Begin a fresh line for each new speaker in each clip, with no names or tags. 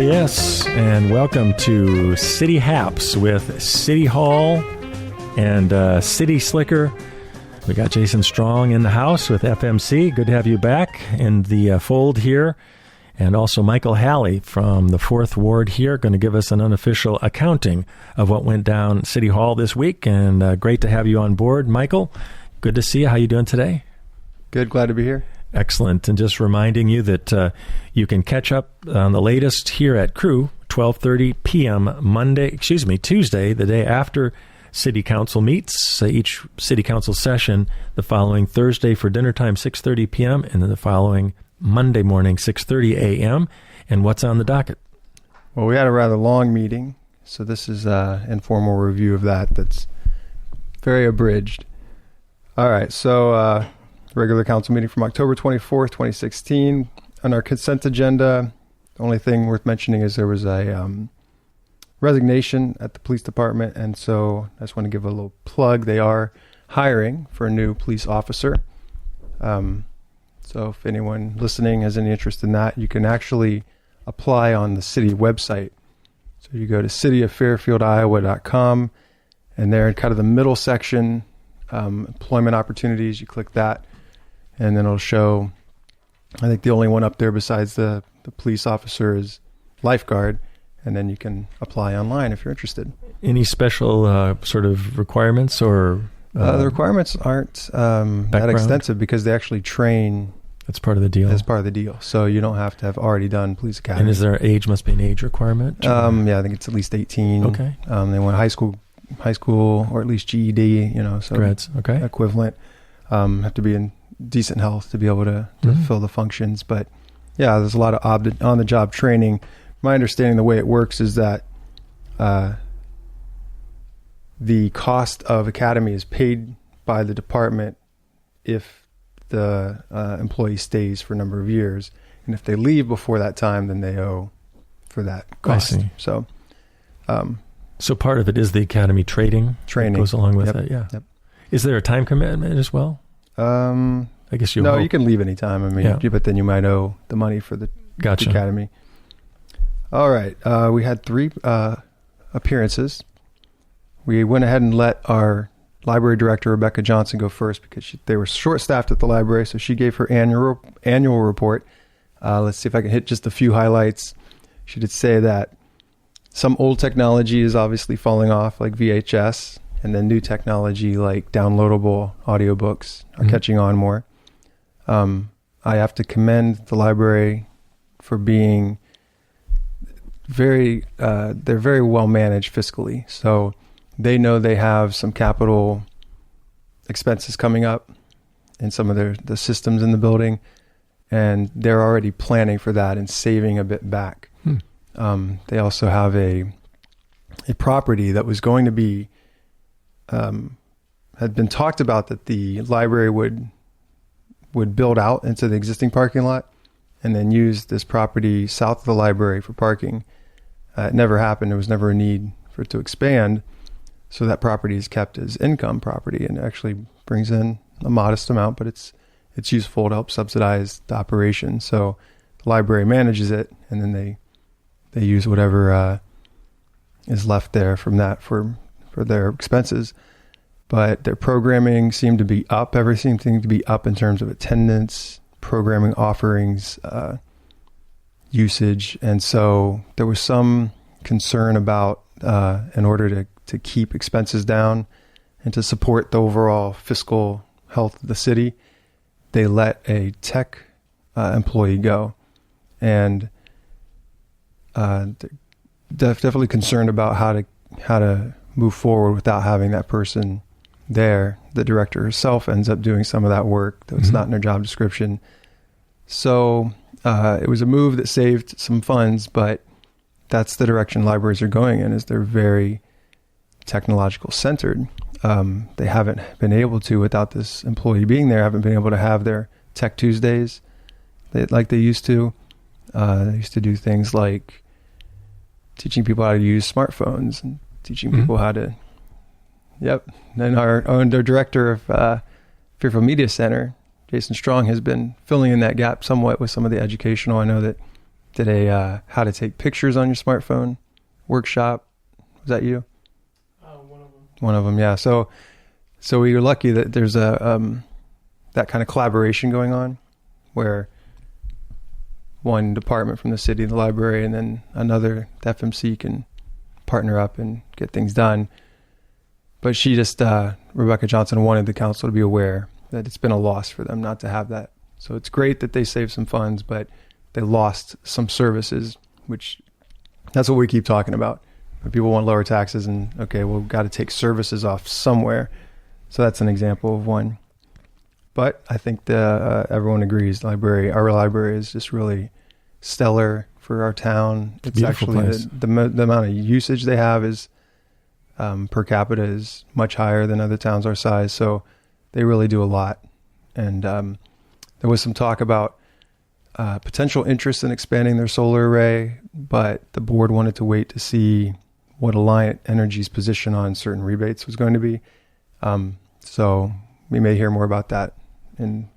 yes, and welcome to City Haps with City Hall and City Slicker. We got Jason Strong in the house with FMC. Good to have you back in the fold here. And also Michael Halley from the 4th Ward here, going to give us an unofficial accounting of what went down at City Hall this week. And great to have you on board, Michael. Good to see you. How you doing today?
Good. Glad to be here.
Excellent. And just reminding you that you can catch up on the latest here at KRUU, 12:30 p.m. Tuesday, the day after City Council meets. Each City Council session the following Thursday for dinner time, 6:30 p.m., and then the following Monday morning, 6:30 a.m. And what's on the docket?
Well, we had a rather long meeting, so this is an informal review of that that's very abridged. All right, so regular council meeting from October 24th, 2016. On our consent agenda, the only thing worth mentioning is there was a resignation at the police department, and so I just want to give a little plug. They are hiring for a new police officer. So if anyone listening has any interest in that, you can actually apply on the city website. So you go to cityoffairfieldiowa.com, and there in kind of the middle section, employment opportunities, you click that, and then it'll show, I think the only one up there besides the police officer is lifeguard, and then you can apply online if you're interested.
Any special sort of requirements or...
the requirements aren't that extensive because they actually train.
That's part of the deal.
That's part of the deal. So you don't have to have already done police academy.
And is there must be an age requirement?
Yeah, I think it's at least 18.
Okay.
They want high school, or at least GED. So
grads. Okay.
Equivalent. Have to be in decent health to be able to fill the functions. But yeah, there's a lot of on the job training. My understanding, the way it works is that. The cost of academy is paid by the department if the employee stays for a number of years. And if they leave before that time, then they owe for that cost.
I see.
So
part of it is the academy training that goes along with it. Yeah.
Yep.
Is there a time commitment as well?
I
guess you
you can leave anytime. But then you might owe the money for the academy. All right. We had 3 appearances. We went ahead and let our library director, Rebecca Johnson, go first because they were short-staffed at the library, so she gave her annual report. Let's see if I can hit just a few highlights. She did say that some old technology is obviously falling off, like VHS, and then new technology like downloadable audiobooks are catching on more. I have to commend the library for being they're very well managed fiscally. So they know they have some capital expenses coming up in some of the systems in the building, and they're already planning for that and saving a bit back. They also have a property that was going to be had been talked about that the library would build out into the existing parking lot and then use this property south of the library for parking. It never happened. There was never a need for it to expand. So that property is kept as income property and actually brings in a modest amount, but it's useful to help subsidize the operation. So the library manages it, and then they use whatever is left there from that for their expenses. But their programming seemed to be up. Everything seemed to be up in terms of attendance, programming offerings, usage, and so there was some concern about in order to keep expenses down and to support the overall fiscal health of the city, they let a tech employee go. And definitely concerned about how to move forward without having that person there. The director herself ends up doing some of that work, though it's not in her job description. So it was a move that saved some funds, but that's the direction libraries are going in, is they're very technological centered. They haven't been able to, without this employee being there, haven't been able to have their Tech Tuesdays like they used to. They used to do things like teaching people how to use smartphones and teaching people how to. Yep. And our director of Fairfield Media Center, Jason Strong, has been filling in that gap somewhat with some of the educational. I know that did a how to take pictures on your smartphone workshop. Was that you? One of them, yeah. So we were lucky that there's a that kind of collaboration going on, where one department from the city, the library, and then another, the FMC, can partner up and get things done. But she just, Rebecca Johnson, wanted the council to be aware that it's been a loss for them not to have that. So it's great that they saved some funds, but they lost some services, which that's what we keep talking about. People want lower taxes, and okay, well, we've got to take services off somewhere. So that's an example of one. But I think everyone agrees our library is just really stellar for our town. It's actually the amount of usage they have is per capita is much higher than other towns our size. So they really do a lot. And there was some talk about potential interest in expanding their solar array, but the board wanted to wait to see what Alliant Energy's position on certain rebates was going to be. So we may hear more about that in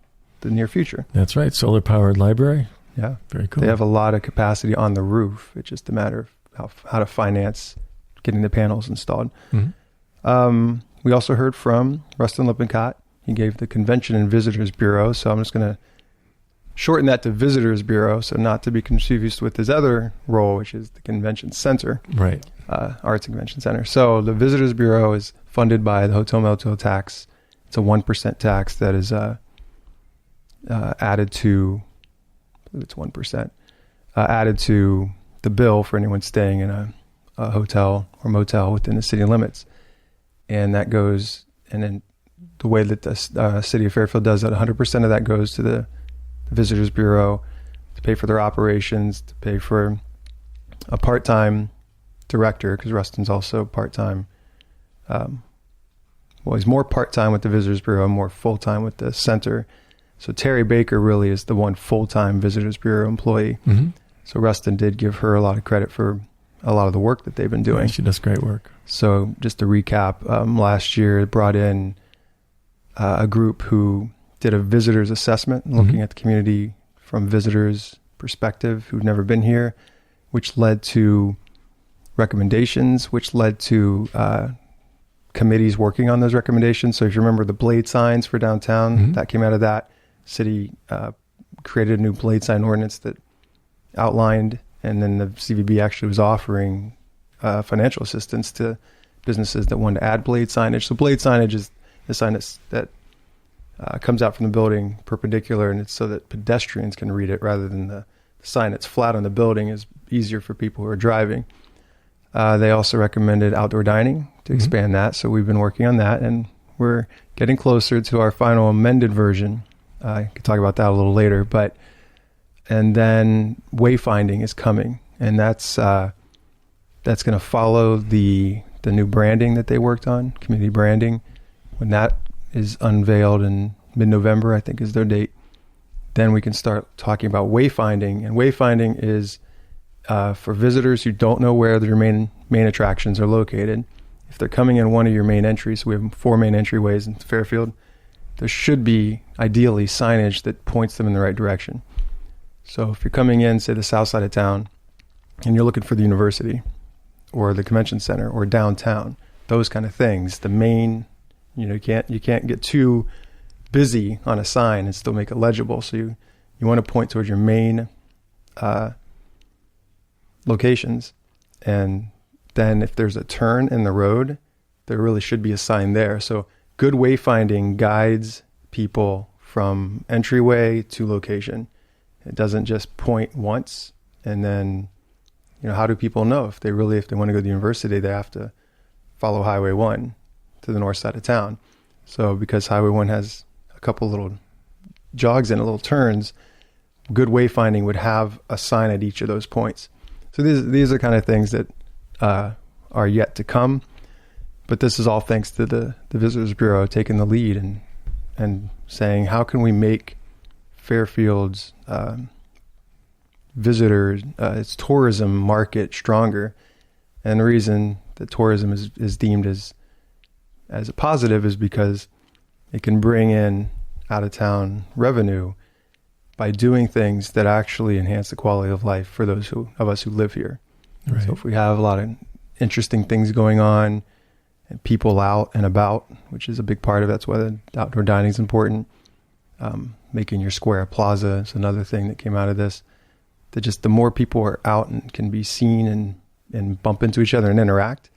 the near future.
That's right. Solar powered library.
Yeah.
Very cool.
They have a lot of capacity on the roof. It's just a matter of how to finance getting the panels installed. Mm-hmm. We also heard from Rustin Lippincott. He gave the Convention and Visitors Bureau. So I'm just going to shorten that to Visitors Bureau, so not to be confused with his other role, which is the Convention Center.
Right.
Arts and Convention Center. So the Visitors Bureau is funded by the hotel motel tax. It's a 1% tax that is added to, I believe it's 1%, added to the bill for anyone staying in a hotel or motel within the city limits. And that goes, and then the way that the city of Fairfield does that, 100% of that goes to the Visitors Bureau to pay for their operations, to pay for a part-time director, because Rustin's also part-time. Well, he's more part-time with the Visitors Bureau and more full-time with the center. So Terry Baker really is the one full-time Visitors Bureau employee. Mm-hmm. So Rustin did give her a lot of credit for a lot of the work that they've been doing.
Yeah, she does great work.
So just to recap, last year it brought in a group who did a visitors assessment, looking mm-hmm. at the community from visitors' perspective who've never been here, which led to recommendations, which led to committees working on those recommendations. So if you remember the blade signs for downtown, mm-hmm. that came out of that. City created a new blade sign ordinance that outlined, and then the CVB actually was offering financial assistance to businesses that wanted to add blade signage. So blade signage is the sign that comes out from the building perpendicular, and it's so that pedestrians can read it rather than the sign that's flat on the building is easier for people who are driving. They also recommended outdoor dining to mm-hmm. expand that. So we've been working on that, and we're getting closer to our final amended version. I could talk about that a little later, and then wayfinding is coming, and that's going to follow the new branding that they worked on, community branding. When that is unveiled in mid-November, I think is their date, then we can start talking about wayfinding. And wayfinding is for visitors who don't know where their main attractions are located. If they're coming in one of your main entries, we have 4 main entryways in Fairfield, there should be ideally signage that points them in the right direction. So if you're coming in, say, the south side of town, and you're looking for the university or the convention center or downtown, those kind of things, the main, you can't get too busy on a sign and still make it legible. So you want to point towards your main locations. And then if there's a turn in the road, there really should be a sign there. So good wayfinding guides people from entryway to location. It doesn't just point once, and then, how do people know if they want to go to the university, they have to follow Highway 1 to the north side of town. So because Highway 1 has a couple little jogs and little turns, good wayfinding would have a sign at each of those points. So these are kind of things that are yet to come, but this is all thanks to the Visitors Bureau taking the lead and saying, how can we make Fairfield's visitors, its tourism market stronger? And the reason that tourism is deemed as a positive is because it can bring in out-of-town revenue by doing things that actually enhance the quality of life for those of us who live here. Right. So if we have a lot of interesting things going on and people out and about, which is a big part of it, that's why the outdoor dining is important. Making your square a plaza is another thing that came out of this. That just the more people are out and can be seen and bump into each other and interact,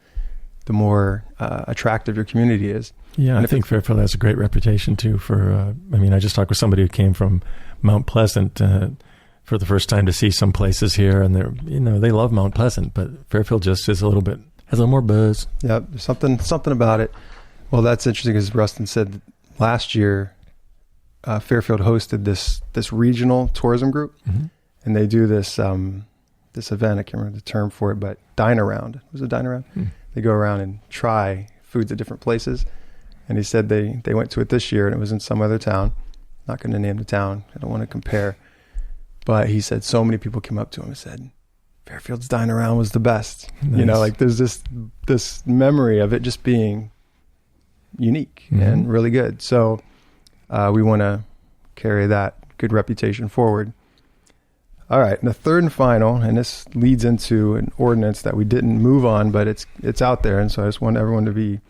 the more attractive your community is.
Yeah, and I think Fairfield has a great reputation too for, I just talked with somebody who came from Mount Pleasant for the first time to see some places here, and they love Mount Pleasant, but Fairfield just has a little more buzz.
Yeah, there's something about it. Well, that's interesting because Rustin said last year, Fairfield hosted this regional tourism group, mm-hmm. and they do this event. I can't remember the term for it, but dine around. Was it dine around? Mm. They go around and try foods at different places. And he said they went to it this year, and it was in some other town. Not going to name the town. I don't want to compare. But he said so many people came up to him and said, Fairfield's Dine Around was the best. Nice. There's this memory of it just being unique mm-hmm. and really good. So we want to carry that good reputation forward. All right, and the third and final, and this leads into an ordinance that we didn't move on, but it's out there, and so I just want everyone to be,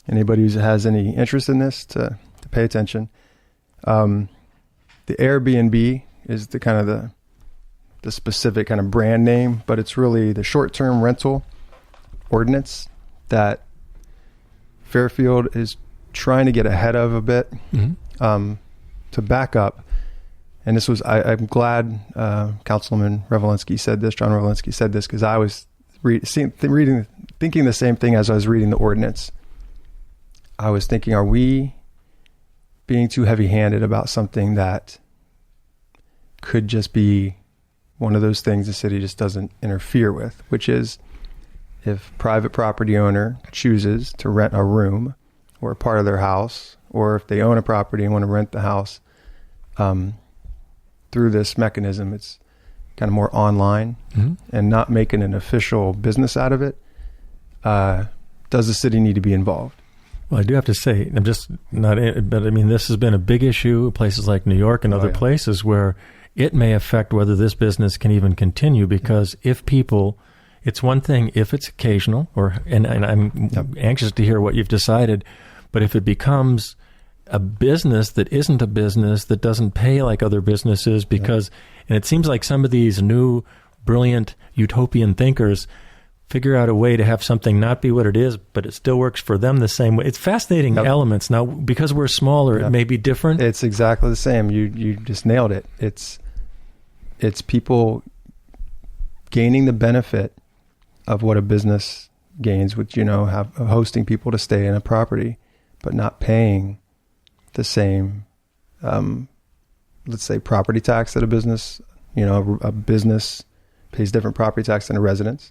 anybody who has any interest in this to pay attention. The Airbnb is the kind of the specific kind of brand name, but it's really the short-term rental ordinance that Fairfield is trying to get ahead of a bit. Mm-hmm. To back up. And this was, I'm glad Councilman Revelinsky said this, John Revelinsky said this, because I was thinking the same thing as I was reading the ordinance. I was thinking, are we being too heavy-handed about something that could just be one of those things the city just doesn't interfere with, which is if private property owner chooses to rent a room or a part of their house, or if they own a property and want to rent the house, through this mechanism, it's kind of more online mm-hmm. and not making an official business out of it. Does the city need to be involved?
Well, I do have to say, I'm just not, but this has been a big issue in places like New York and other places where it may affect whether this business can even continue, because if people, it's one thing if it's occasional, and I'm anxious to hear what you've decided, but if it becomes a business that isn't a business, that doesn't pay like other businesses, because, and it seems like some of these new, brilliant, utopian thinkers figure out a way to have something not be what it is, but it still works for them the same way. It's fascinating elements. Now, because we're smaller, it may be different.
It's exactly the same. You just nailed it. It's people gaining the benefit of what a business gains, which, have hosting people to stay in a property, but not paying the same, let's say, property tax that a business, a business pays different property tax than a residence,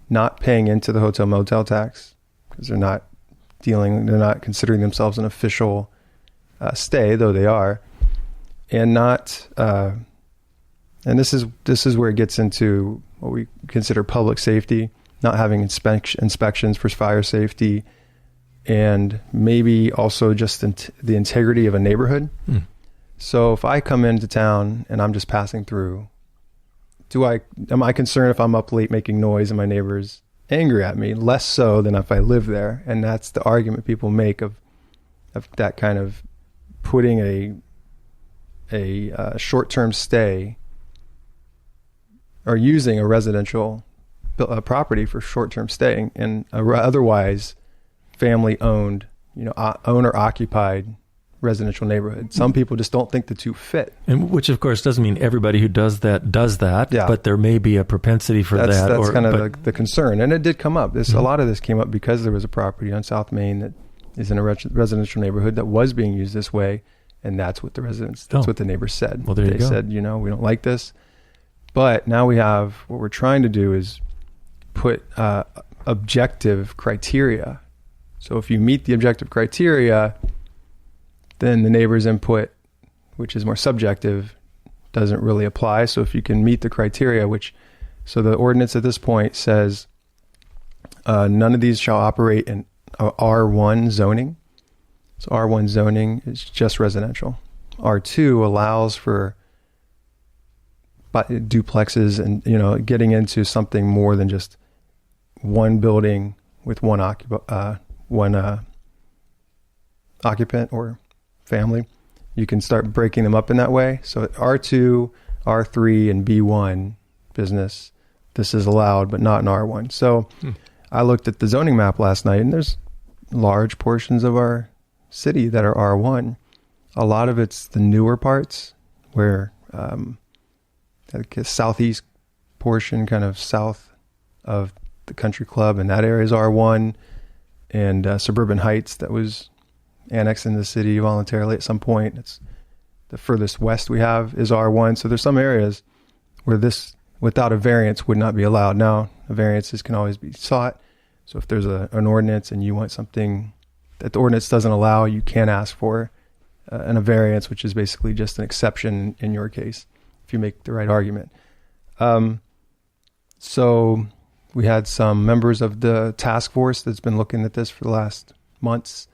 not paying into the hotel motel tax because they're not considering themselves an official stay, though they are, and not, and this is where it gets into what we consider public safety, not having inspections for fire safety, and maybe also just the integrity of a neighborhood. Mm. So if I come into town and I'm just passing through, am I concerned if I'm up late making noise and my neighbor's angry at me? Less so than if I live there. And that's the argument people make of that kind of putting a short-term stay or using a residential property for short-term staying and otherwise family-owned, owner-occupied residential neighborhood. Some people just don't think the two fit.
And which, of course, doesn't mean everybody who does that, but there may be a propensity for that.
That's kind of the concern. And it did come up. A lot of this came up because there was a property on South Main that is in a residential neighborhood that was being used this way, and that's what what the neighbors said.
Well, there you go.
They said, we don't like this. But now what we're trying to do is put objective criteria. So if you meet the objective criteria, then the neighbor's input, which is more subjective, doesn't really apply. So if you can meet the criteria, so the ordinance at this point says none of these shall operate in R1 zoning. So R1 zoning is just residential. R2 allows for duplexes and, getting into something more than just one building with one occupant or family. You can start breaking them up in that way. So R2, R3, and B1 business, this is allowed, but not in R1. So I looked at the zoning map last night, and there's large portions of our city that are R1. A lot of it's the newer parts where the southeast portion, kind of south of the country club, and that area is R1, and Suburban Heights that was annexed into the city voluntarily at some point. It's the furthest west we have is R1. So there's some areas where this, without a variance, would not be allowed. Now, variances can always be sought. So if there's an ordinance and you want something that the ordinance doesn't allow, you can ask for a variance, which is basically just an exception in your case, if you make the right argument. So we had some members of the task force that's been looking at this for the last months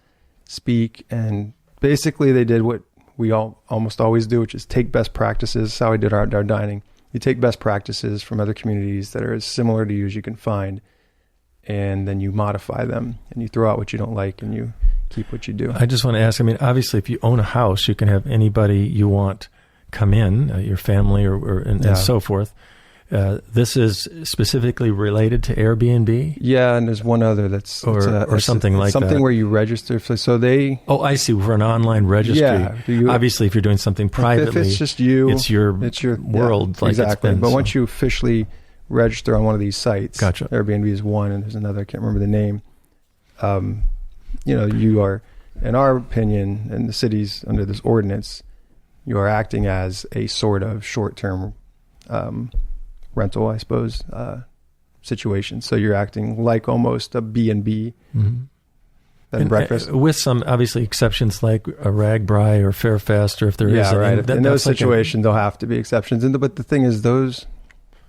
speak, and basically they did what we almost always do, which is take best practices. That's how we did our dining. You take best practices from other communities that are as similar to you as you can find, and then you modify them, and you throw out what you don't like, and you keep what you do.
I just want to ask, obviously, if you own a house, you can have anybody you want come in, your family and so forth. This is specifically related to Airbnb?
Yeah, and there's one other that's...
Or something like that.
Something where you register. So they...
Oh, I see. For an online registry.
Yeah.
Obviously, if you're doing something privately...
If it's just you...
It's your world.
Yeah, exactly. But once you officially register on one of these sites...
Gotcha.
Airbnb is one, and there's another, I can't remember the name. You are, in our opinion, in the cities under this ordinance, you are acting as a sort of short-term... rental, I suppose, situation. So you're acting like almost a B&B, bed and breakfast.
With some, obviously, exceptions like a Ragbri or Fairfield, or if there is.
Yeah, right. In those situations, there'll have to be exceptions. But the thing is,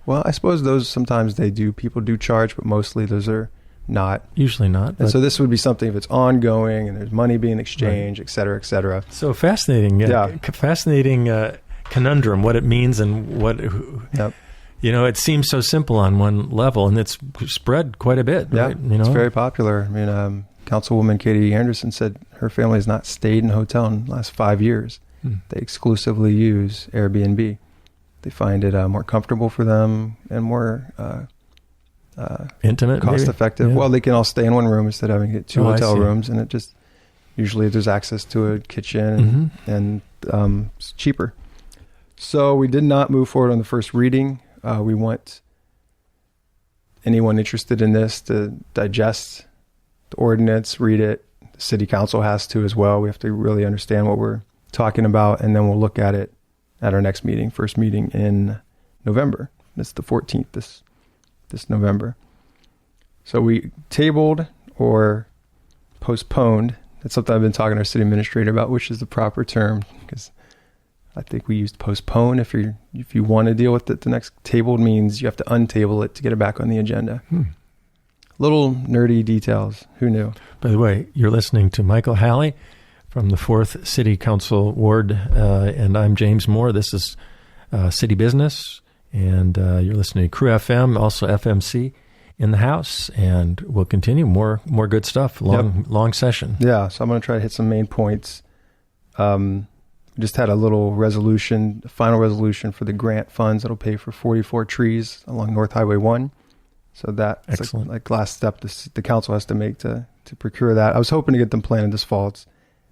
I suppose those sometimes people do charge, but mostly those are not.
Usually not.
And so this would be something if it's ongoing and there's money being exchanged, et cetera, et cetera.
So fascinating. Fascinating conundrum, what it means and what...
Yep.
It seems so simple on one level, and it's spread quite a bit.
Yeah,
right?
It's very popular. Councilwoman Katie Anderson said her family has not stayed in a hotel in the last 5 years. They exclusively use Airbnb. They find it more comfortable for them and more
intimate,
cost-effective. Yeah. Well, they can all stay in one room instead of having to get two hotel rooms, and it just usually there's access to a kitchen and it's cheaper. So we did not move forward on the first reading. We want anyone interested in this to digest the ordinance, read it. The city council has to as well. We have to really understand what we're talking about, and then we'll look at it at our next meeting, first meeting in November. That's the 14th, this November. So we tabled or postponed. That's something I've been talking to our city administrator about, which is the proper term, because I think we used postpone. If you want to deal with it, the next tabled means you have to untable it to get it back on the agenda. Little nerdy details. Who knew?
By the way, you're listening to Michael Halley from the 4th City Council Ward, and I'm James Moore. This is City Business, and you're listening to KRUU-FM, also FMC in the house, and we'll continue. More good stuff. Long session.
Yeah, so I'm going to try to hit some main points. Just had a little resolution, a final resolution for the grant funds that'll pay for 44 trees along North Highway 1. So that's like last step the council has to make to procure that. I was hoping to get them planted this fall. It's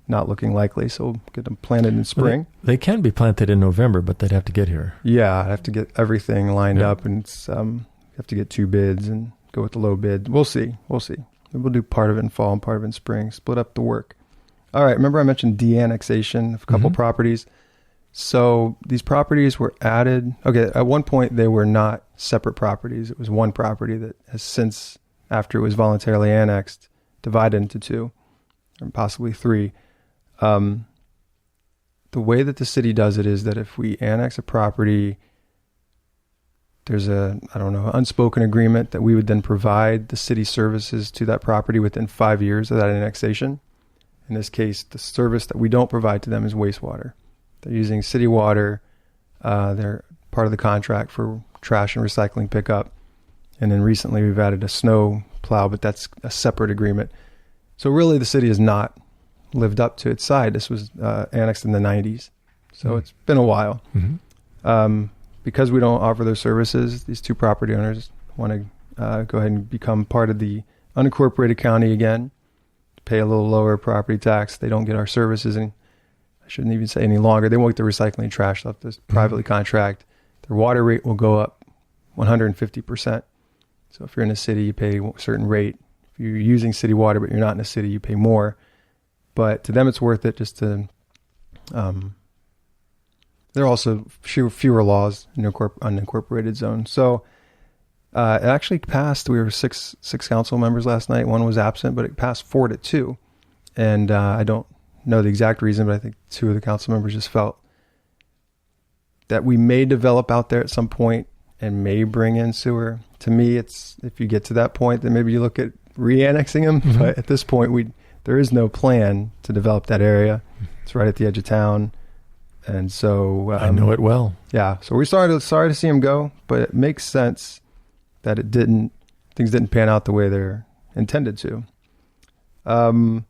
not looking likely, so we'll get them planted in spring.
Well, they can be planted in November, but they'd have to get here.
Yeah, I'd have to get everything lined up, and it's you have to get 2 bids and go with the low bid. We'll see. We'll do part of it in fall and part of it in spring, split up the work. All right, remember I mentioned de-annexation of a couple properties. So these properties were added. Okay, at one point they were not separate properties. It was one property that has since, after it was voluntarily annexed, divided into 2, or possibly 3. The way that the city does it is that if we annex a property, there's unspoken agreement that we would then provide the city services to that property within 5 years of that annexation. In this case, the service that we don't provide to them is wastewater. They're using city water. They're part of the contract for trash and recycling pickup. And then recently we've added a snow plow, but that's a separate agreement. So really the city has not lived up to its side. This was annexed in the 90s. So it's been a while. Because we don't offer those services, these two property owners want to go ahead and become part of the unincorporated county again, pay a little lower property tax. They don't get our services, and I shouldn't even say any longer. They won't get the recycling trash left this privately contract. Their water rate will go up 150%. So if you're in a city, you pay a certain rate. If you're using city water, but you're not in a city, you pay more. But to them, it's worth it just to... there are also fewer laws in unincorporated zones. So it actually passed. We were six council members last night. One was absent, but it passed 4-2. And I don't know the exact reason, but I think 2 of the council members just felt that we may develop out there at some point and may bring in sewer. To me, it's if you get to that point, then maybe you look at re-annexing them. But at this point, there is no plan to develop that area. It's right at the edge of town. And so...
I know it well.
Yeah. So we're sorry to see him go, but it makes sense that things didn't pan out the way they're intended to. Real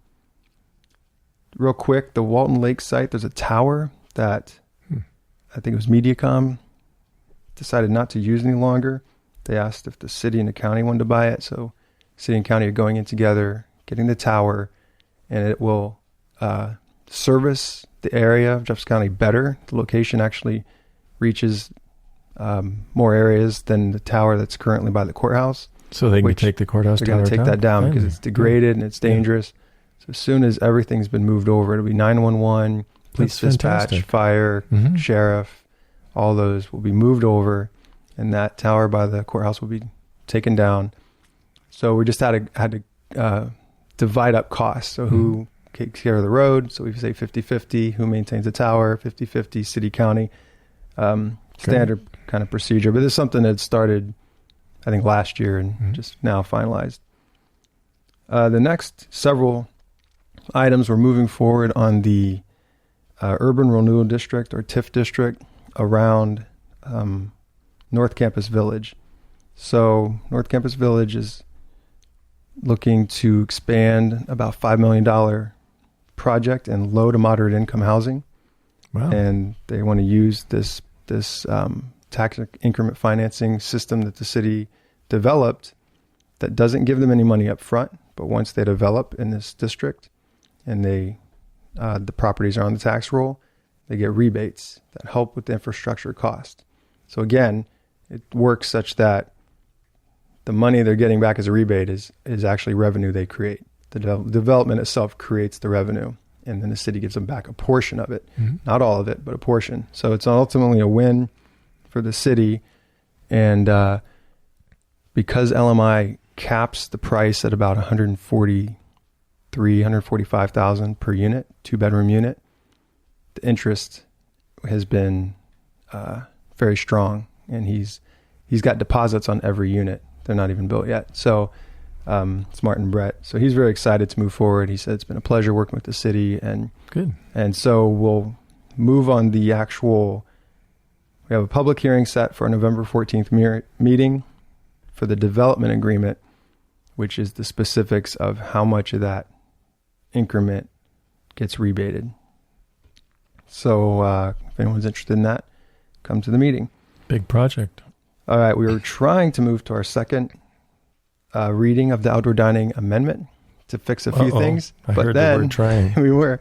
quick, the Walton Lake site, there's a tower that I think it was Mediacom decided not to use any longer. They asked if the city and the county wanted to buy it. So city and county are going in together, getting the tower, and it will service the area of Jefferson County better. The location actually reaches more areas than the tower that's currently by the courthouse.
So they can take the courthouse tower down?
They're going to take that down because it's degraded and it's dangerous. So as soon as everything's been moved over, it'll be 911, police dispatch, fire, sheriff, all those will be moved over, and that tower by the courthouse will be taken down. So we just had to divide up costs. So who takes care of the road? So we say 50-50. Who maintains the tower? 50-50. City, county. Standard kind of procedure. But this is something that started, I think, last year and just now finalized. The next several items we're moving forward on the Urban Renewal District, or TIF district, around North Campus Village. So North Campus Village is looking to expand about $5 million project in low to moderate income housing.
Wow. And
they want to use this tax increment financing system that the city developed that doesn't give them any money up front, but once they develop in this district and the properties are on the tax roll, they get rebates that help with the infrastructure cost. So again, it works such that the money they're getting back as a rebate is actually revenue they create. The development itself creates the revenue, and then the city gives them back a portion of it. Not all of it, but a portion. So it's ultimately a win for the city. And because LMI caps the price at about $145,000 per unit, 2-bedroom unit, the interest has been very strong, and he's got deposits on every unit. They're not even built yet. So it's Martin Brett. So he's very excited to move forward. He said it's been a pleasure working with the city, and
good.
And so we'll move on the actual. We have a public hearing set for a November 14th meeting for the development agreement, which is the specifics of how much of that increment gets rebated. So if anyone's interested in that, come to the meeting.
Big project.
All right. We were trying to move to our second reading of the outdoor dining amendment to fix a few things.
But then the word trying.
We were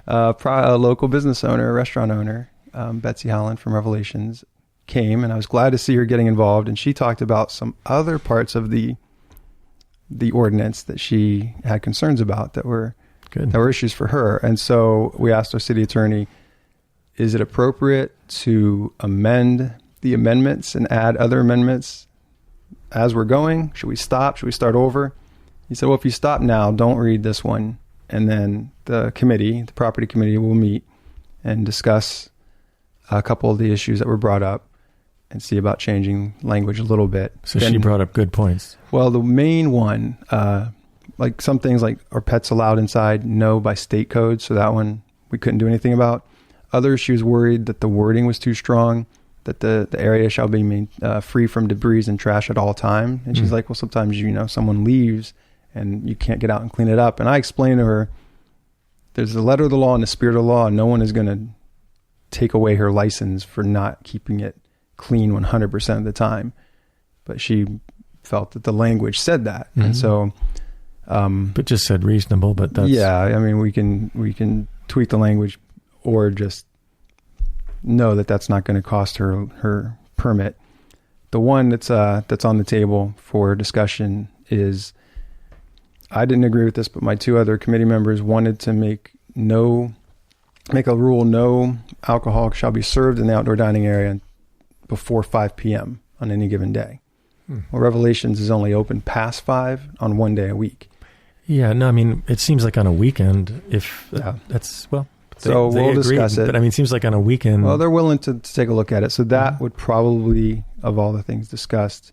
a local business owner, a restaurant owner, Betsy Holland from Revelations, came, and I was glad to see her getting involved. And she talked about some other parts of the ordinance that she had concerns about that were issues for her. And so we asked our city attorney, is it appropriate to amend the amendments and add other amendments as we're going? Should we stop? Should we start over? He said, well, if you stop now, don't read this one. And then the property committee will meet and discuss a couple of the issues that were brought up and see about changing language a little bit.
So she brought up good points.
Well, the main one, like some things like, are pets allowed inside? No, by state code. So that one we couldn't do anything about. Others, she was worried that the wording was too strong, that the area shall be free from debris and trash at all time. And she's like, well, sometimes, someone leaves and you can't get out and clean it up. And I explained to her, there's the letter of the law and the spirit of the law, and no one is going to take away her license for not keeping it clean 100% of the time. But she felt that the language said that. And so...
but just said reasonable, but that's...
Yeah, I mean, we can tweak the language or just know that that's not going to cost her permit. The one that's on the table for discussion is, I didn't agree with this, but my two other committee members wanted to make a rule, no alcohol shall be served in the outdoor dining area before 5 p.m. on any given day. Well, Revelations is only open past 5 on one day a week.
Yeah, no, I mean, it seems like on a weekend, that's, well...
So we'll discuss it.
But I mean, it seems like on a weekend...
Well, they're willing to take a look at it. So that would probably, of all the things discussed,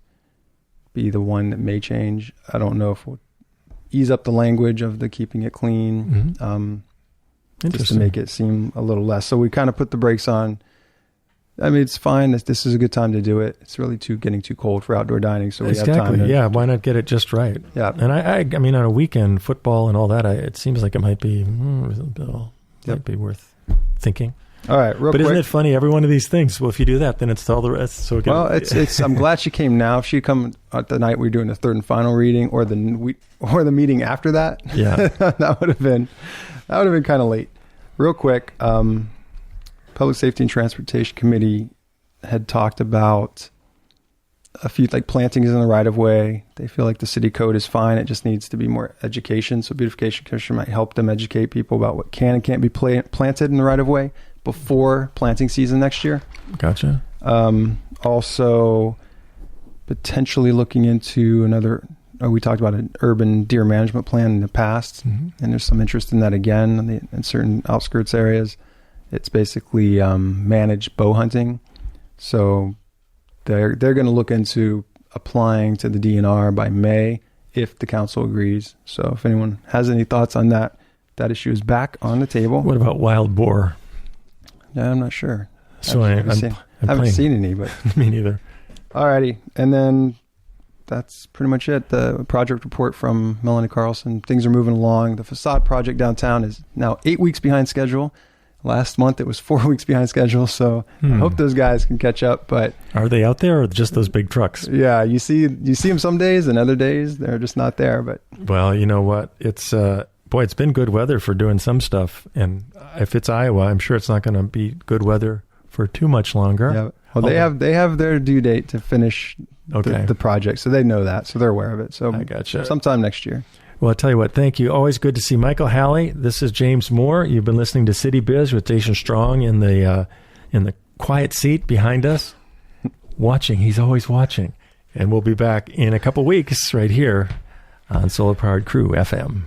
be the one that may change. I don't know if we'll ease up the language of the keeping it clean, just to make it seem a little less. So we kind of put the brakes on. I mean, it's fine. This is a good time to do it. It's really getting too cold for outdoor dining, so we have time.
Yeah, why not get it just right?
Yeah.
And I mean, on a weekend, football and all that, it seems like it might be... Might be worth thinking.
All right, real quick.
But isn't it funny? Every one of these things. Well, if you do that, then it's all the rest. So
it's. I'm glad she came now. If she'd come at the night we were doing the third and final reading, or the meeting after that, that would have been kind of late. Real quick, Public Safety and Transportation Committee had talked about a few plantings in the right of way. They feel like the city code is fine. It just needs to be more education. So Beautification Commission might help them educate people about what can and can't be planted in the right of way before planting season next year.
Gotcha.
Also potentially looking into we talked about an urban deer management plan in the past, and there's some interest in that again in certain outskirts areas. It's basically managed bow hunting. So they're going to look into applying to the DNR by May if the council agrees. So if anyone has any thoughts on that issue is back on the table.
What about wild boar?
Yeah, I'm not sure.
So I haven't
seen any, but
me neither.
Alrighty, and then that's pretty much it. The project report from Melanie Carlson. Things are moving along. The facade project downtown is now 8 weeks behind schedule. Last month it was 4 weeks behind schedule, so I hope those guys can catch up. But
are they out there, or just those big trucks?
Yeah, you see them some days, and other days they're just not there. But
well, you know what? It's it's been good weather for doing some stuff, and if it's Iowa, I'm sure it's not going to be good weather for too much longer.
Yeah. Well, they have their due date to finish the project, so they know that, so they're aware of it. So
I gotcha.
Sometime next year.
Well, I'll tell you what, thank you. Always good to see Michael Halley. This is James Moore. You've been listening to City Biz with Jason Strong in the quiet seat behind us. Watching. He's always watching. And we'll be back in a couple weeks right here on Solar Powered KRUU-FM.